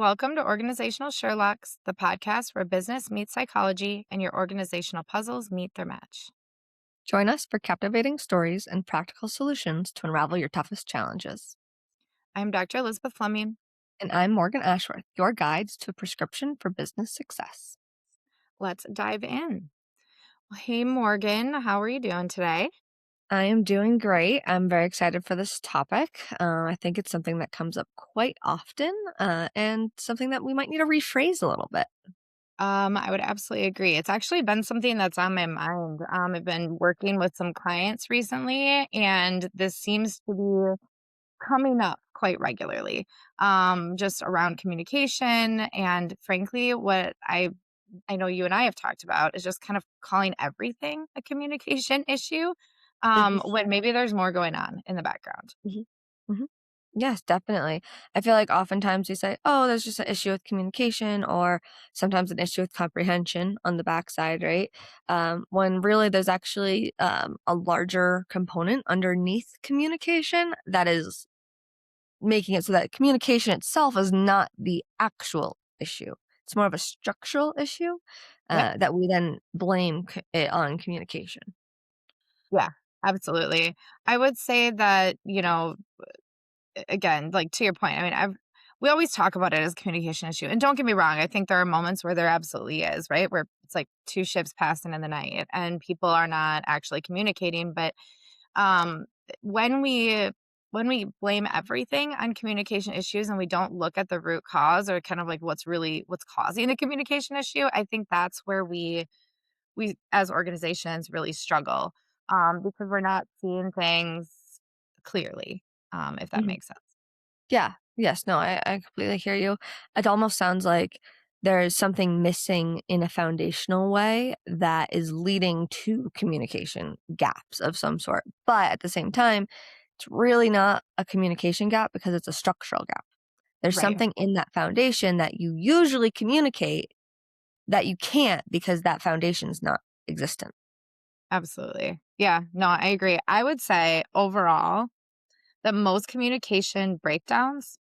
Welcome to Organizational Sherlocks, the podcast where business meets psychology and your organizational puzzles meet their match. Join us for captivating stories and practical solutions to unravel your toughest challenges. I'm Dr. Elizabeth Fleming. And I'm Morgan Ashworth, your guides to a prescription for business success. Let's dive in. Well, hey, Morgan, how are you doing today? I am doing great. I'm very excited for this topic. I think it's something that comes up quite often and something that we might need to rephrase a little bit. I would absolutely agree. It's actually been something that's on my mind. I've been working with some clients recently, and this seems to be coming up quite regularly, just around communication. And frankly, what I know you and I have talked about is just kind of calling everything a communication issue, Mhm, when maybe there's more going on in the background. mhm, mhm. Yes, definitely. I feel like oftentimes we say, oh, there's just an issue with communication or sometimes an issue with comprehension on the backside, right? When really there's actually a larger component underneath communication that is making it so that communication itself is not the actual issue. It's more of a structural issue Yep. that we then blame it on communication. Yeah, absolutely. I would say that, again, like to your point, I mean, we always talk about it as a communication issue. And don't get me wrong, I think there are moments where there absolutely is, right? Where it's like two ships passing in the night and people are not actually communicating. But um when we when we blame everything on communication issues and we don't look at the root cause or kind of like what's causing the communication issue, I think that's where we as organizations really struggle, because we're not seeing things clearly, if that Mhm. makes sense. Yeah. Yes. No, I completely hear you. It almost sounds like there's something missing in a foundational way that is leading to communication gaps of some sort. But at the same time, it's really not a communication gap because it's a structural gap. There's Right. something in that foundation that you usually communicate that you can't because that foundation is not existent. Absolutely. Yeah, no, I agree. I would say overall that most communication breakdowns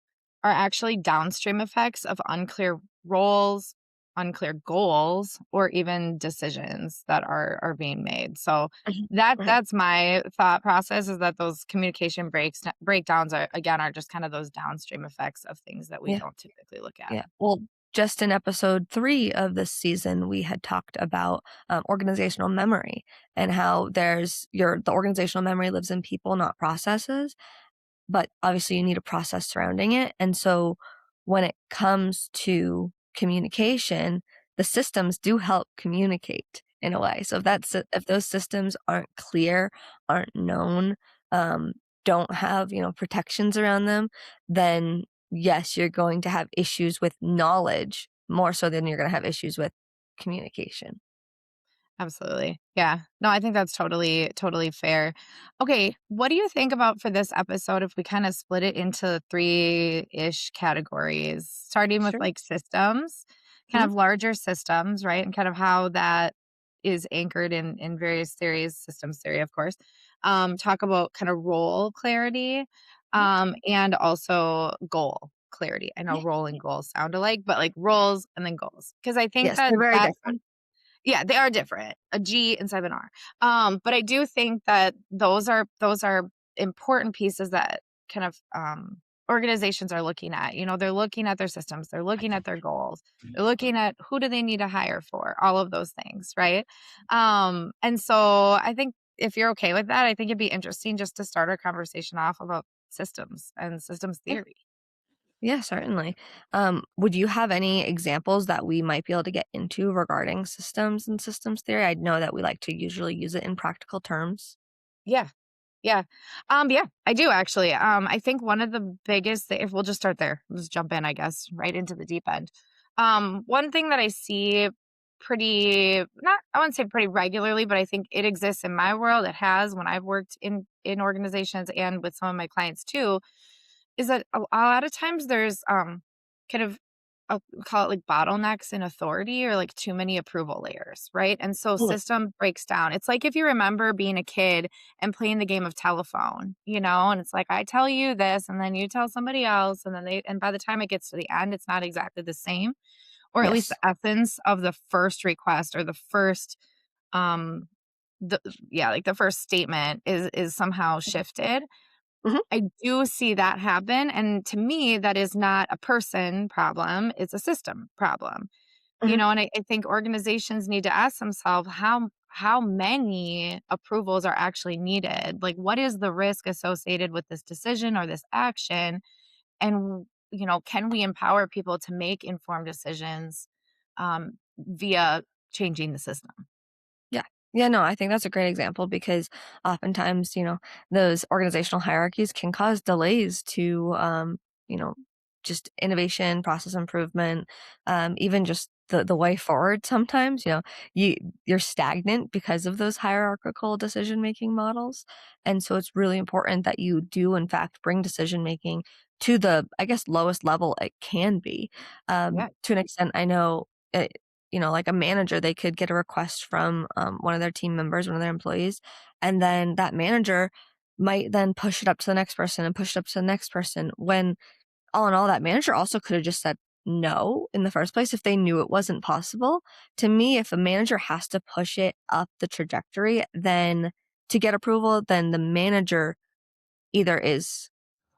are actually downstream effects of unclear roles, unclear goals, or even decisions that are being made. So Mhm. that Mhm. that's my thought process, is that those communication breakdowns are just kind of those downstream effects of things that we Yeah. don't typically look at. Yeah. Well, just in episode 3 of this season, we had talked about organizational memory and how the organizational memory lives in people, not processes. But obviously, you need a process surrounding it. And so, when it comes to communication, the systems do help communicate in a way. So if those systems aren't clear, aren't known, um, don't have protections around them, then yes, you're going to have issues with knowledge more so than you're going to have issues with communication. Absolutely. Yeah. No, I think that's totally fair. Okay, what do you think about for this episode if we kind of split it into three-ish categories, starting with Sure. like systems, kind Mhm. of larger systems, right? And kind of how that is anchored in various theories, systems theory, of course. Talk about kind of role clarity, Mhm. and also goal clarity. I know Yeah. role and goals sound alike, but like roles and then goals. Because I think Yes, that they're very that different. yeah, they are different, a G instead of an R. But I do think that those are important pieces that kind of, organizations are looking at. They're looking at their systems, they're looking at their goals, they're looking at who do they need to hire for, all of those things, right? And so I think if you're okay with that, I think it'd be interesting just to start our conversation off about systems and systems Yeah. theory. Yeah, certainly. Would you have any examples that we might be able to get into regarding systems and systems theory? I know that we like to usually use it in practical terms. Yeah. Yeah. Yeah, I do actually. I think one of the biggest if we'll just start there, let's jump in, I guess, right into the deep end. One thing that I see pretty not I wouldn't say pretty regularly, but I think it exists in my world. It has when I've worked in organizations and with some of my clients too, is that a lot of times there's kind of call it like bottlenecks in authority or like too many approval layers, right? And so Mm. system breaks down. It's like if you remember being a kid and playing the game of telephone, and it's like I tell you this and then you tell somebody else and then and by the time it gets to the end, it's not exactly the same, or at least Yes. the essence of the first request or the first um the yeah, like the first statement is somehow shifted. Mhm, I do see that happen, and to me, that is not a person problem, it's a system problem. mhm. And I think organizations need to ask themselves how many approvals are actually needed? Like, what is the risk associated with this decision or this action? And, can we empower people to make informed decisions via changing the system? Yeah. Yeah, no, I think that's a great example because oftentimes, those organizational hierarchies can cause delays to, you know, just innovation, process improvement, even just the way forward sometimes, you you're stagnant because of those hierarchical decision making models. And so it's really important that you do in fact bring decision making to the, I guess, lowest level it can be. Yeah. To an extent, I know like a manager, they could get a request from one of their team members, one of their employees, and then that manager might then push it up to the next person and push it up to the next person. When all in all, that manager also could have just said no in the first place if they knew it wasn't possible. To me, if a manager has to push it up the trajectory, then to get approval, then the manager either is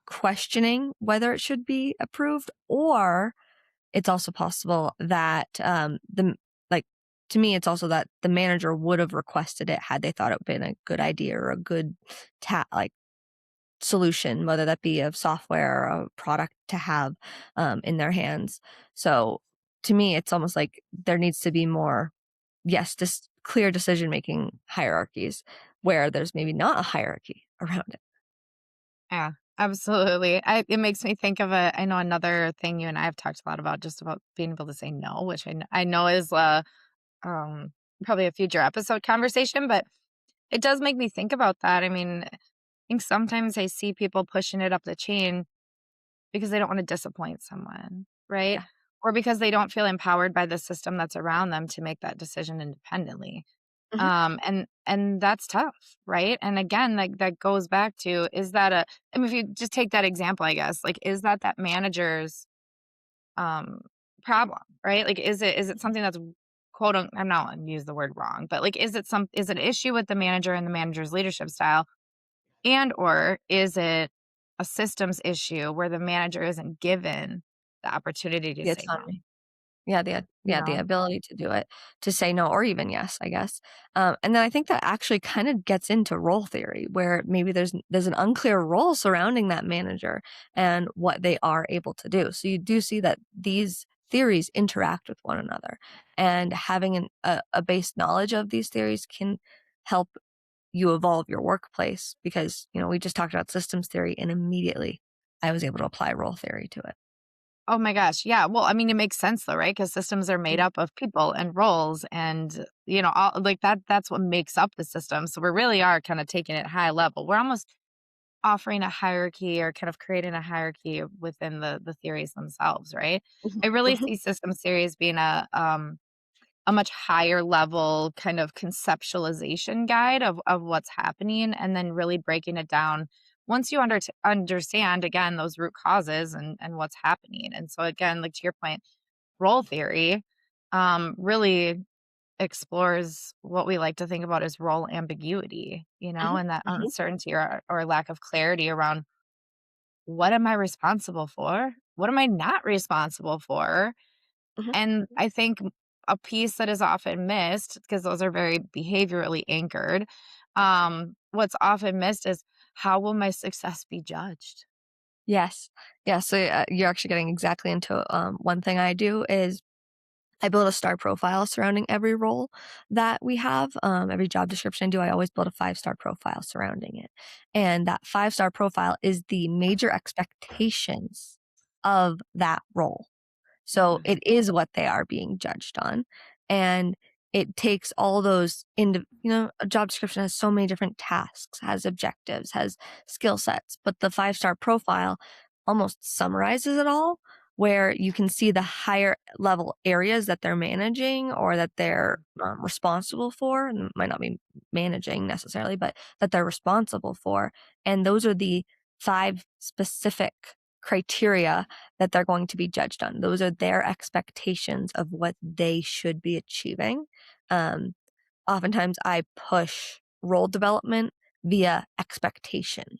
questioning whether it should be approved, or it's also possible that, like, to me, it's also that the manager would have requested it had they thought it would been a good idea or a good solution, whether that be of software or a product to have, in their hands. So, to me, it's almost like there needs to be more, yes, this clear decision-making hierarchies where there's maybe not a hierarchy around it. Yeah, absolutely. It makes me think of I know another thing you and I have talked a lot about, just about being able to say no, which I know is um, probably a future episode conversation, but it does make me think about that. I mean, I think sometimes I see people pushing it up the chain because they don't want to disappoint someone, right? Yeah. Or because they don't feel empowered by the system that's around them to make that decision independently. Mhm, And that's tough, right? And again, like that goes back to, is that I mean, if you just take that example, I guess, like, is that manager's um problem, right? Like, is it something that's I'm not gonna use the word wrong, but like, is it an issue with the manager and the manager's leadership style? And or is it a systems issue where the manager isn't given the opportunity to the say no, autonomy. Yeah, the you ability to do it, to say no or even yes, I guess. And then I think that actually kind of gets into role theory, where maybe there's an unclear role surrounding that manager and what they are able to do. So you do see that these theories interact with one another, and having a base knowledge of these theories can help you evolve your workplace because we just talked about systems theory, and immediately I was able to apply role theory to it. Oh my gosh, yeah. Well, I mean, it makes sense though, right? Because systems are made Mm, up of people and roles and, all like that's what makes up the system. So we really are kind of taking it high level. We're almost offering a hierarchy or kind of creating a hierarchy within the theories themselves, right? mhm, I really mhm, see systems theories being a much higher level kind of conceptualization guide of what's happening and then really breaking it down once you understand again those root causes and what's happening. And so again, like to your point, role theory really explores what we like to think about as role ambiguity, mhm, and that mhm, uncertainty or lack of clarity around what am I responsible for, what am I not responsible for. mhm. And I think a piece that is often missed, because those are very behaviorally anchored, what's often missed is, how will my success be judged? Yes. Yeah, so, you're actually getting exactly into, one thing I do is I build a star profile surrounding every role that we have. Every job description I do, I always build a 5-star profile surrounding it. And that 5-star profile is the major expectations of that role. So Mhm. it is what they are being judged on. And it takes all those a job description has so many different tasks, has objectives, has skill sets, but the 5-star profile almost summarizes it all. where you can see the higher level areas that they're managing or that they're responsible for, and might not be managing necessarily, but that they're responsible for. And those are the 5 specific criteria that they're going to be judged on. Those are their expectations of what they should be achieving. Um, Oftentimes, I push role development via expectation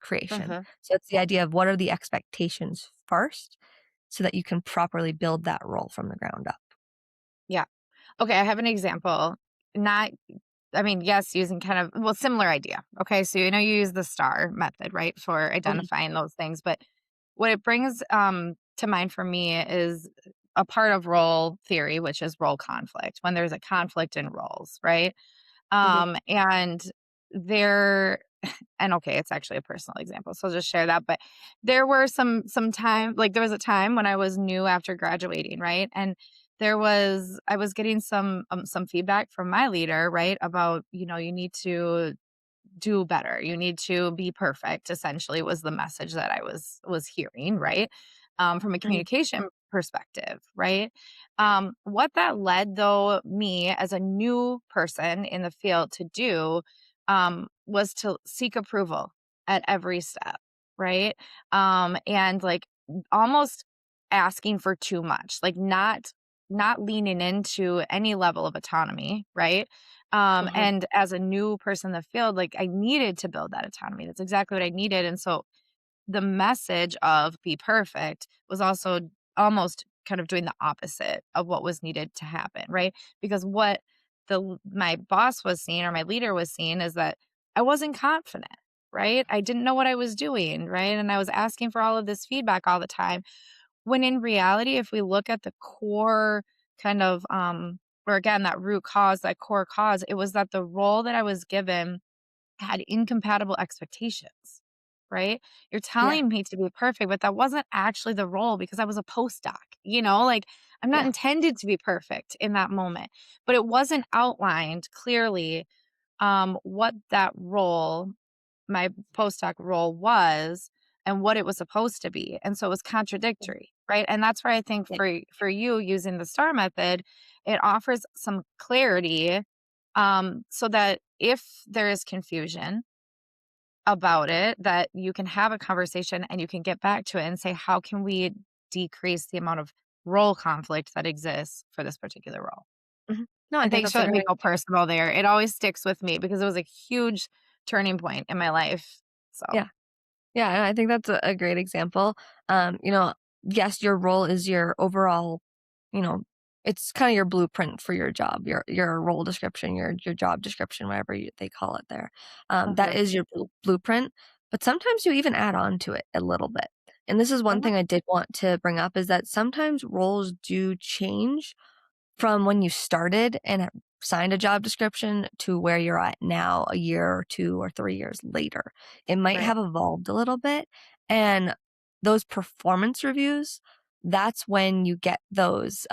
creation. Uh-huh. So it's the idea of what are the expectations first so that you can properly build that role from the ground up. Yeah. Okay, I have an example. Not I mean, yes, using kind of well, similar idea. Okay, so you use the STAR method, right, for Mhm, identifying those things, but what it brings to mind for me is a part of role theory, which is role conflict. When there's a conflict in roles, right? mhm, And there and okay, it's actually a personal example, so I'll just share that, but there were some time like, there was a time when I was new after graduating, right? And I was getting some feedback from my leader, right, about, you need to do better. You need to be perfect, essentially was the message that I was hearing, right? From a mhm, communication perspective, right? What that led though me as a new person in the field to do was to seek approval at every step, right? And like almost asking for too much, like not leaning into any level of autonomy, right? mhm, And as a new person in the field, like I needed to build that autonomy. That's exactly what I needed. And so the message of be perfect was also almost kind of doing the opposite of what was needed to happen, right? Because what my boss was seeing or my leader was seeing is that I wasn't confident, right? I didn't know what I was doing, right? And I was asking for all of this feedback all the time when in reality, if we look at the core kind of, or again, that root cause, that core cause, it was that the role that I was given had incompatible expectations, right? You're yeah, telling me to be perfect, but that wasn't actually the role because I was a postdoc, like I'm not yeah, intended to be perfect in that moment, but it wasn't outlined clearly what that role, my postdoc role was and what it was supposed to be. And so it was mhm, contradictory, right? And that's where I think yeah, for you using the STAR method, it offers some clarity so that if there is confusion about it, that you can have a conversation and you can get back to it and say, how can we decrease the amount of role conflict that exists for this particular role? mhm. No, I And think thanks that's for a letting me great go personal there. It always sticks with me because it was a huge turning point in my life. So, yeah. Yeah, and I think that's a great example. Yes, your role is your overall, you know, it's kind of your blueprint for your job, your role description, your job description, whatever they call it there. That uh-huh, is your blueprint, but sometimes you even add on to it a little bit. And this is one uh-huh, thing I did want to bring up is that sometimes roles do change from when you started and signed a job description to where you're at now, a year or 2 or 3 years later. It might right. have evolved a little bit, and those performance reviews, that's when you get those,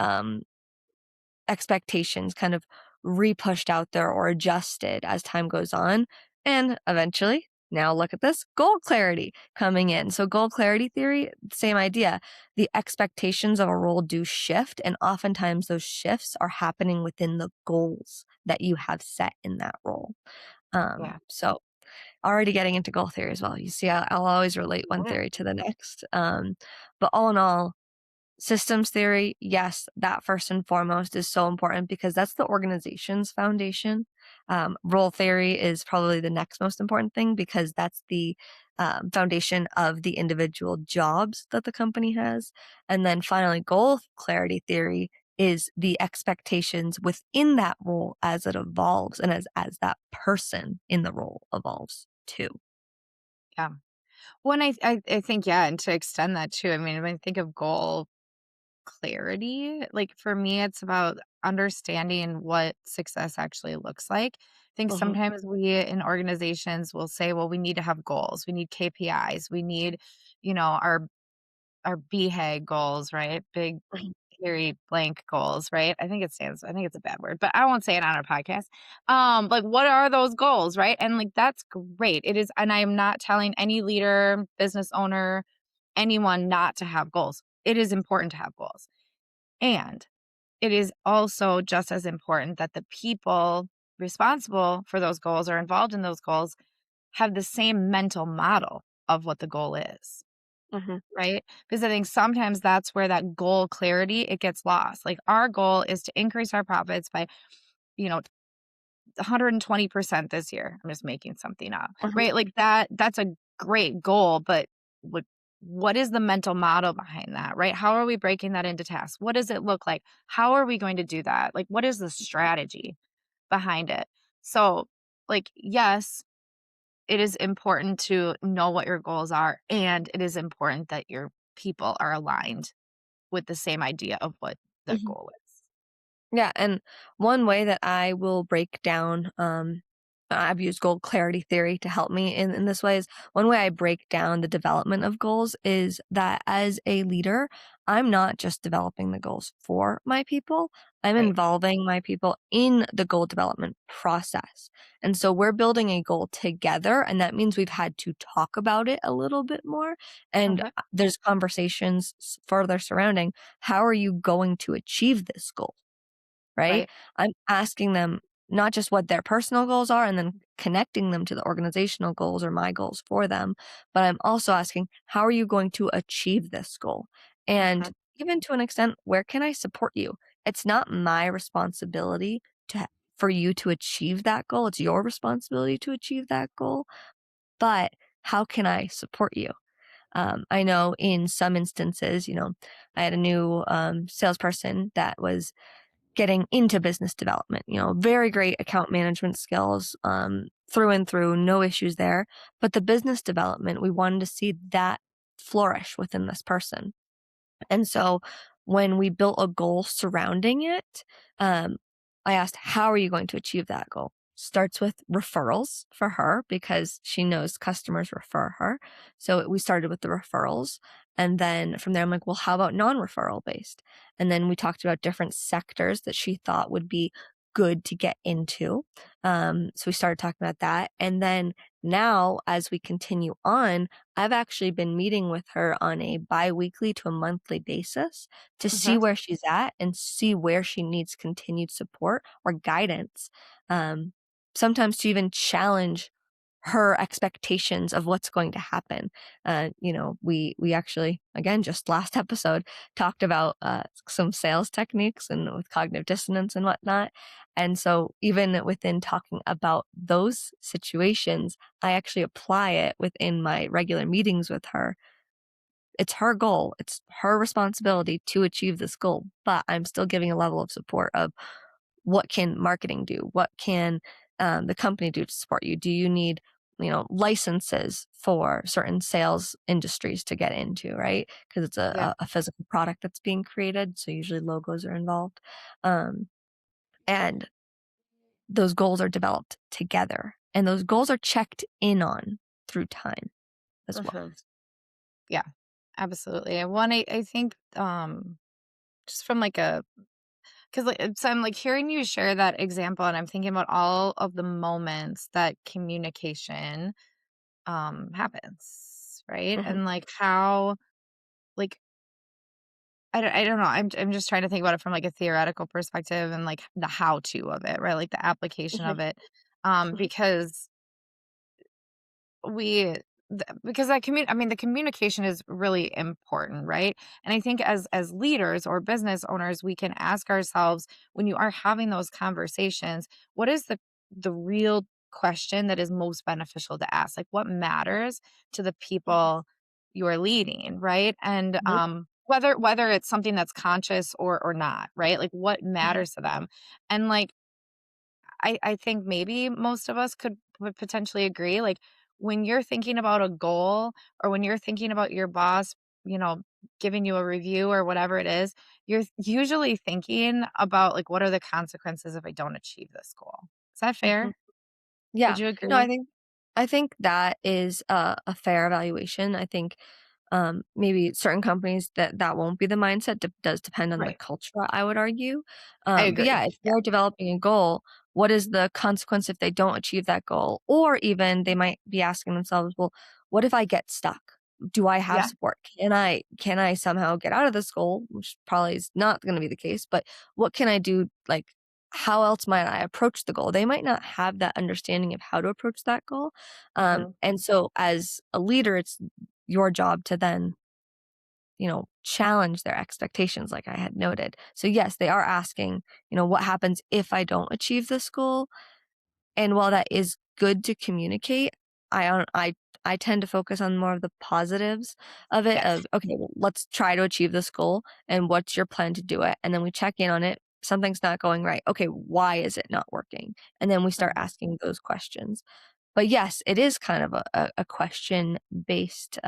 expectations kind of re-pushed out there or adjusted as time goes on. And eventually, now look at this goal clarity coming in. So, goal clarity theory, same idea. The expectations of a role do shift, and oftentimes those shifts are happening within the goals that you have set in that role. Yeah. So, already getting into goal theory as well. You see, I'll always relate one Yeah. theory to the next. But all in all, systems theory, yes, that first and foremost is so important because that's the organization's foundation. Role theory is probably the next most important thing because that's the foundation of the individual jobs that the company has. And then finally, goal clarity theory is the expectations within that role as it evolves and as that person in the role evolves too. Yeah. When I think, yeah, and to extend that too, I mean, when I think of goal clarity, like for me, it's about understanding what success actually looks like. I think Mhm, sometimes we in organizations will say, well, we need to have goals, we need KPIs, we need, our BHAG goals, right? Big mhm, hairy blank goals, right? I think it's a bad word, but I won't say it on our podcast. Like what are those goals, right? And like that's great. It is, and I am not telling any leader, business owner, anyone not to have goals. it is important to have goals. And it is also just as important that the people responsible for those goals or involved in those goals have the same mental model of what the goal is, Mhm. right? Because I think sometimes that's where that goal clarity, it gets lost. Like our goal is to increase our profits by, you know, 120% this year. I'm just making something up, Mhm. right? Like that's a great goal, but what what is the mental model behind that, right? How are we breaking that into tasks? What does it look like? How are we going to do that? Like what is the strategy behind it? So, like yes, it is important to know what your goals are, and it is important that your people are aligned with the same idea of what the Mhm. goal is. Yeah, and one way that I will break down, I've used goal clarity theory to help me in this way is one way I break down the development of goals is that as a leader, I'm not just developing the goals for my people, I'm Right. involving my people in the goal development process. And so we're building a goal together, and that means we've had to talk about it a little bit more. And Uh-huh. there's conversations further surrounding how are you going to achieve this goal? Right? Right. I'm asking them not just what their personal goals are and then connecting them to the organizational goals or my goals for them, but I'm also asking, how are you going to achieve this goal? And Uh-huh. even to an extent, where can I support you? It's not my responsibility to for you to achieve that goal. It's your responsibility to achieve that goal. But how can I support you? I know in some instances, I had a new salesperson that was getting into business development, very great account management skills, through and through, no issues there. But the business development, we wanted to see that flourish within this person. And so when we built a goal surrounding it, um, I asked, how are you going to achieve that goal? Starts with referrals for her because she knows customers refer her. So we started with the referrals. And then from there, I'm like, well, how about non referral based? And then we talked about different sectors that she thought would be good to get into. So we started talking about that. And then now, as we continue on, I've actually been meeting with her on a biweekly to a monthly basis to see Uh-huh. where she's at and see where she needs continued support or guidance. Um, Sometimes to even challenge her expectations of what's going to happen. We actually again just last episode talked about some sales techniques and with cognitive dissonance and whatnot. And so even within talking about those situations, I actually apply it within my regular meetings with her. It's her goal, it's her responsibility to achieve this goal, but I'm still giving a level of support of what can marketing do? What can the company do to support you? Do you need, licenses for certain sales industries to get into, right? Because it's Yeah. a physical product that's being created. So usually logos are involved. Um, and those goals are developed together. And those goals are checked in on through time as well. Uh-huh. Yeah. Absolutely. And one, I think, just from like a, because like, so I'm like hearing you share that example, and I'm thinking about all of the moments that communication happens, right? Hmm. And like how, like, I don't know. I'm just trying to think about it from like a theoretical perspective and like the how to of it, right? Like the application Hmm. of it. Because we because that I mean the communication is really important, right? And I think as leaders or business owners, we can ask ourselves, when you are having those conversations, what is the real question that is most beneficial to ask? Like what matters to the people you are leading, right? And Hmm. whether it's something that's conscious or not, right? Like what Hmm. matters to them. And like I think maybe most of us would potentially agree, like, when you're thinking about a goal or when you're thinking about your boss, you know, giving you a review or whatever it is, you're usually thinking about, like, what are the consequences if I don't achieve this goal? Is that Hmm. fair? Yeah. Would you No, agree? I think that is a fair evaluation. I think maybe certain companies that won't be the mindset. Does depend on the Right. culture, I would argue. I But agree. yeah, if Yeah. they're developing a goal, what is the consequence if they don't achieve that goal? Or even they might be asking themselves, well, what if I get stuck? Do I have Yeah. support? Can I somehow get out of this goal, which probably is not going to be the case, but what can I do? Like, how else might I approach the goal? They might not have that understanding of how to approach that goal. Mhm. And so as a leader, it's your job to then, challenge their expectations, like I had noted. So yes, they are asking, what happens if I don't achieve this goal? And while that is good to communicate, I tend to focus on more of the positives of it Yes. of, okay, well, let's try to achieve this goal and what's your plan to do it? And then we check in on it. Something's not going right. Okay, why is it not working? And then we start Mhm. asking those questions. But yes, it is kind of a question based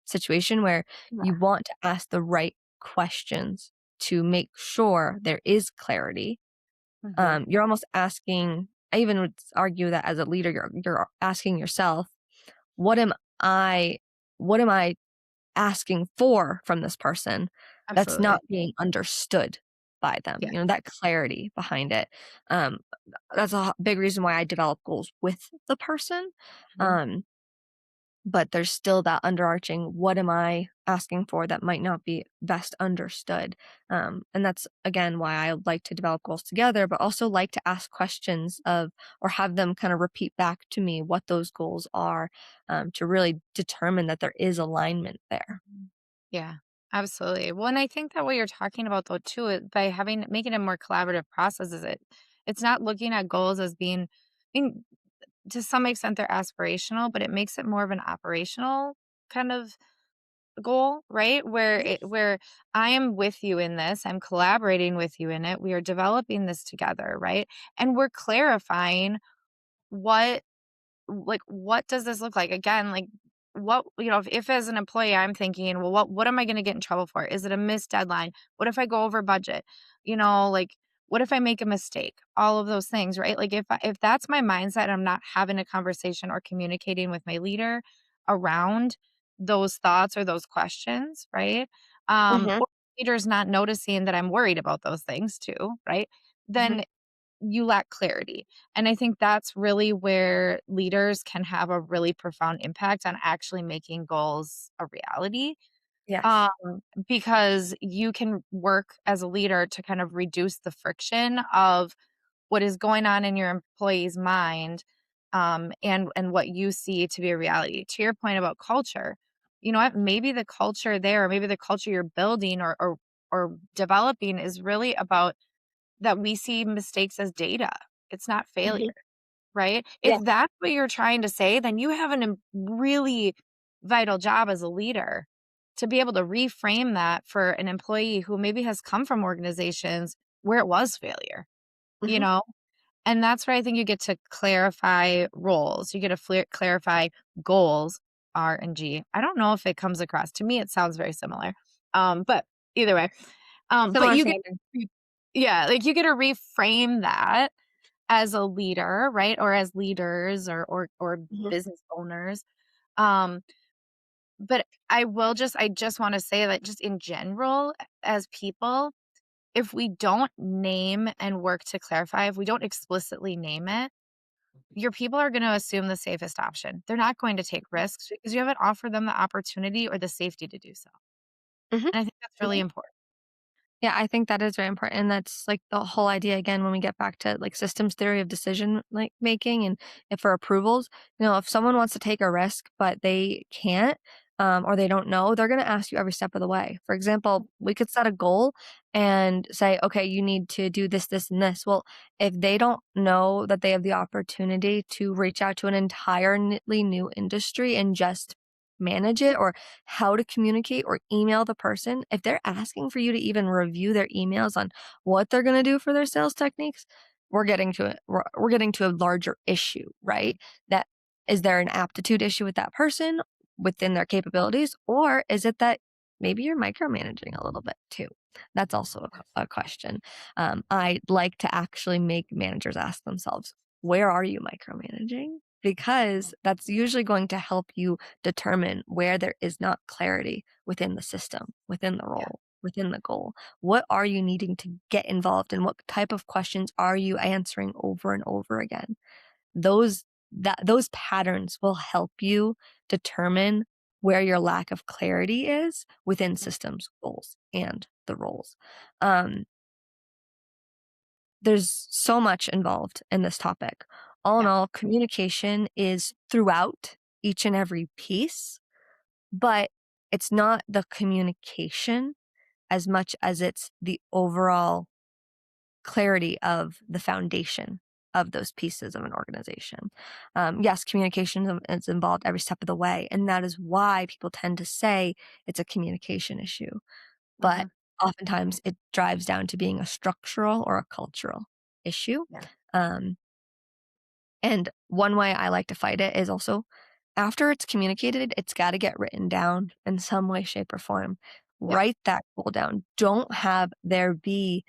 situation where you Yeah. want to ask the right questions to make sure there is clarity. Mhm. You're almost asking, I even would argue that as a leader, you're asking yourself, what am I what am I asking for from this person that's not Absolutely. being understood by them? Yeah. That clarity behind it. Um, that's a big reason why I develop goals with the person. Mhm. Um, but there's still that underarching, what am I asking for that might not be best understood? And that's again why I like to develop goals together, but also like to ask questions of, or have them kind of repeat back to me what those goals are, to really determine that there is alignment there. Mhm. Yeah, absolutely. Well, and I think that what you're talking about though too, by having making a more collaborative process is it's not looking at goals as being, I mean, to some extent they're aspirational, but it makes it more of an operational kind of goal, right? Where I am with you in this, I'm collaborating with you in it. We are developing this together, right? And we're clarifying what like what does this look like again, like what, if as an employee I'm thinking, well, what am I going to get in trouble for? Is it a missed deadline? What if I go over budget? Like what if I make a mistake? All of those things, right? Like if that's my mindset, I'm not having a conversation or communicating with my leader around those thoughts or those questions, right? Hmm. Or leaders not noticing that I'm worried about those things too, right? Hmm. Then you lack clarity. And I think that's really where leaders can have a really profound impact on actually making goals a reality. Um, Yes. because you can work as a leader to kind of reduce the friction of what is going on in your employee's mind, and what you see to be a reality. To your point about culture, you know what? Maybe the culture there, or maybe the culture you're building or developing is really about that we see mistakes as data. It's not failure, Hmm. right? If Yeah. that's what you're trying to say, then you have really vital job as a leader to be able to reframe that for an employee who maybe has come from organizations where it was failure, you Hmm. know? And that's where I think you get to clarify roles. You get to clarify goals, R and G. I don't know if it comes across. To me, it sounds very similar. But either way, but Similar you get sounding. yeah, like, you get to reframe that as a leader, right? Or as leaders or Hmm. business owners. Um, but I just wanna say that just in general, as people, if we don't name and work to clarify, if we don't explicitly name it, your people are gonna assume the safest option. They're not going to take risks because you haven't offered them the opportunity or the safety to do so. Hmm. And I think that's really important. Yeah, I think that is very important. And that's like the whole idea again when we get back to like systems theory of decision like making and if for approvals, if someone wants to take a risk but they can't, or they don't know, they're going to ask you every step of the way. For example, we could set a goal and say, okay, you need to do this, this, and this. Well, if they don't know that they have the opportunity to reach out to an entirely new industry and just manage it, or how to communicate or email the person, if they're asking for you to even review their emails on what they're going to do for their sales techniques, we're getting to a larger issue, right? That is there an aptitude issue with that person within their capabilities, or is it that maybe you're micromanaging a little bit too? That's also a question. I like to actually make managers ask themselves, where are you micromanaging? Because that's usually going to help you determine where there is not clarity within the system, within the Yeah. role, within the goal. What are you needing to get involved in? What type of questions are you answering over and over again? Those those patterns will help you determine where your lack of clarity is within systems, goals, and the roles. Um, there's so much involved in this topic. All in Yeah. all, communication is throughout each and every piece, but it's not the communication as much as it's the overall clarity of the foundation of those pieces of an organization. Yes, communication is involved every step of the way, and that is why people tend to say it's a communication issue. But Mhm. oftentimes it drives down to being a structural or a cultural issue. Yeah. Um, and one way I like to fight it is also after it's communicated, it's got to get written down in some way, shape, or form. Yeah. Write that goal down. Don't have there be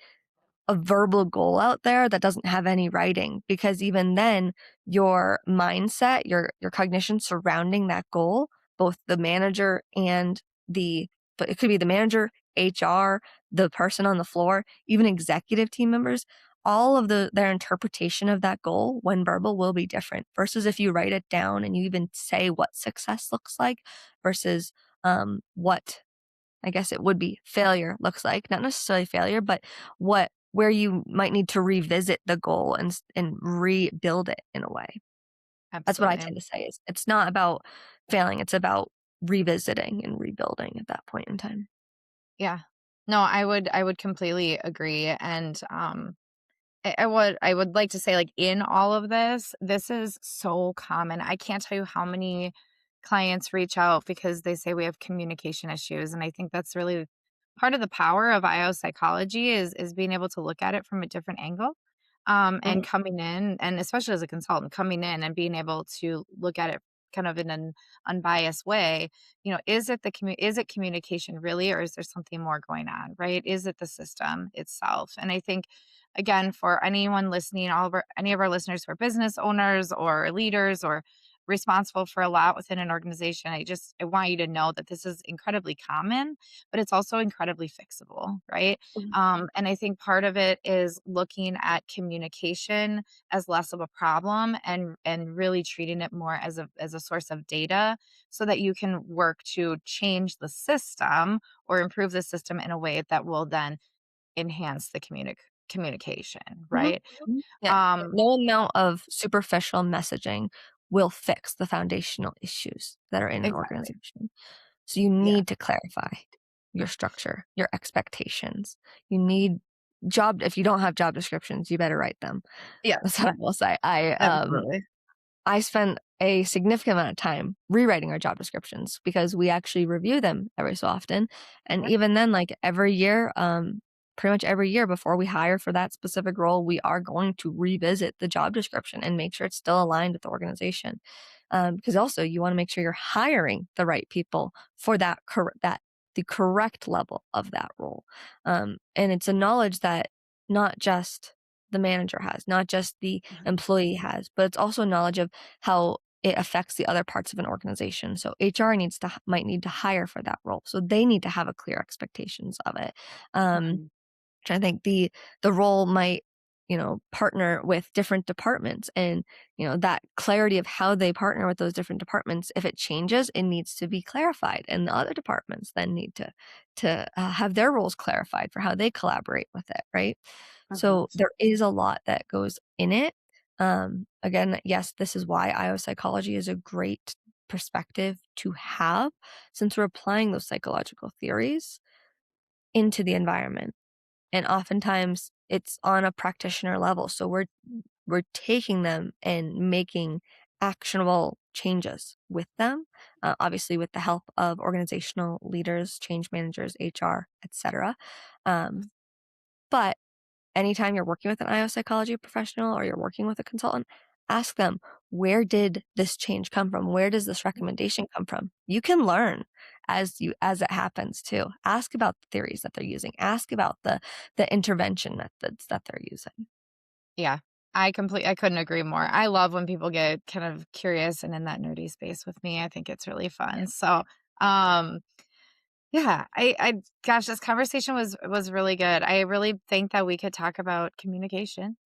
a verbal goal out there that doesn't have any writing, because even then your mindset, your cognition surrounding that goal, both the manager and the but it could be the manager, HR, the person on the floor, even executive team members, all of their interpretation of that goal when verbal will be different versus if you write it down and you even say what success looks like versus what I guess it would be failure looks like, not necessarily failure, but where you might need to revisit the goal and rebuild it in a way. That's what I Absolutely. tend to say is it's not about failing, it's about revisiting and rebuilding at that point in time. Yeah. No, I would completely agree, and, I would like to say, like, in all of this, this is so common. I can't tell you how many clients reach out because they say we have communication issues, and I think that's really part of the power of IO psychology is being able to look at it from a different angle, and Mhm, coming in, and especially as a consultant, coming in and being able to look at it kind of in an unbiased way. Is it communication really, or is there something more going on, right? Is it the system itself? And I think, again, for anyone listening, any of our listeners who are business owners or leaders or responsible for a lot within an organization, I want you to know that this is incredibly common, but it's also incredibly fixable, right? mhm, And I think part of it is looking at communication as less of a problem, and really treating it more as a source of data, so that you can work to change the system or improve the system in a way that will then enhance the communication, mhm, right? mhm. Yeah, Um, no amount of superficial messaging will fix the foundational issues that are in an exactly. organization. So you Yeah. need to clarify your structure, your expectations. You need job if you don't have job descriptions, you better write them. That's Yes. what I will say. Absolutely. I spent a significant amount of time rewriting our job descriptions because we actually review them every so often. And Yeah. even then, like every year, pretty much every year before we hire for that specific role, we are going to revisit the job description and make sure it's still aligned with the organization. Because also you want to make sure you're hiring the right people for that the correct level of that role. And it's a knowledge that not just the manager has, not just the Mhm. employee has, but it's also knowledge of how it affects the other parts of an organization. So HR might need to hire for that role. So they need to have a clear expectations of it. Mhm. I think the role might, partner with different departments and, that clarity of how they partner with those different departments, if it changes, it needs to be clarified. And the other departments then need to have their roles clarified for how they collaborate with it, right? Mhm. So there is a lot that goes in it. Again, yes, this is why IO psychology is a great perspective to have since we're applying those psychological theories into the environment. And oftentimes it's on a practitioner level. So we're taking them and making actionable changes with them, obviously with the help of organizational leaders, change managers, HR, etc. Um, but anytime you're working with an IO psychology professional or you're working with a consultant, ask them, where did this change come from? Where does this recommendation come from? You can learn as it happens too. Ask about the theories that they're using. Ask about the intervention methods that they're using. Yeah. I couldn't agree more. I love when people get kind of curious and in that nerdy space with me. I think it's really fun. So, um, yeah, gosh, this conversation was really good. I really think that we could talk about communication,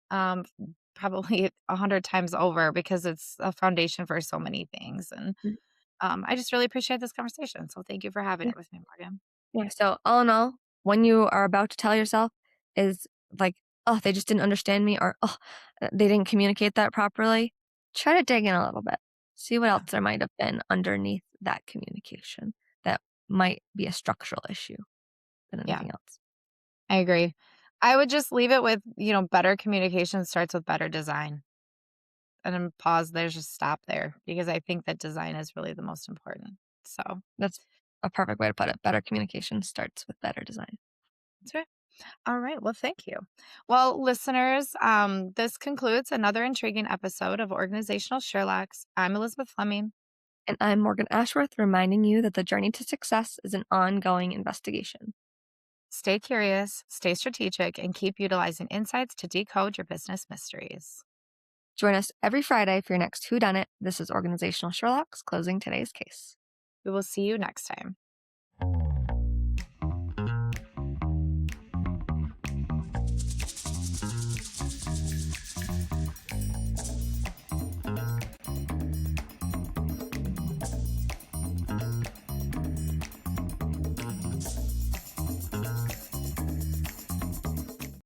probably 100 times over, because it's a foundation for so many things. And I just really appreciate this conversation. So thank you for having Yeah. it with me, Morgan. Yeah. So all in all, when you are about to tell yourself is like, oh, they just didn't understand me or oh, they didn't communicate that properly, try to dig in a little bit. See what Yeah. else there might have been underneath that communication that might be a structural issue than Yeah. anything else. I agree. I would just leave it with, better communication starts with better design. And then pause there, just stop there because I think that design is really the most important. So That's a perfect way to put it. Better communication starts with better design. that's right. All right. Well, thank you. Well, listeners, this concludes another intriguing episode of Organizational Sherlocks. I'm Elizabeth Fleming. And I'm Morgan Ashworth, reminding you that the journey to success is an ongoing investigation. Stay curious, stay strategic, and keep utilizing insights to decode your business mysteries. Join us every Friday for your next Who Done It. This is Organizational Sherlocks closing today's case. We will see you next time.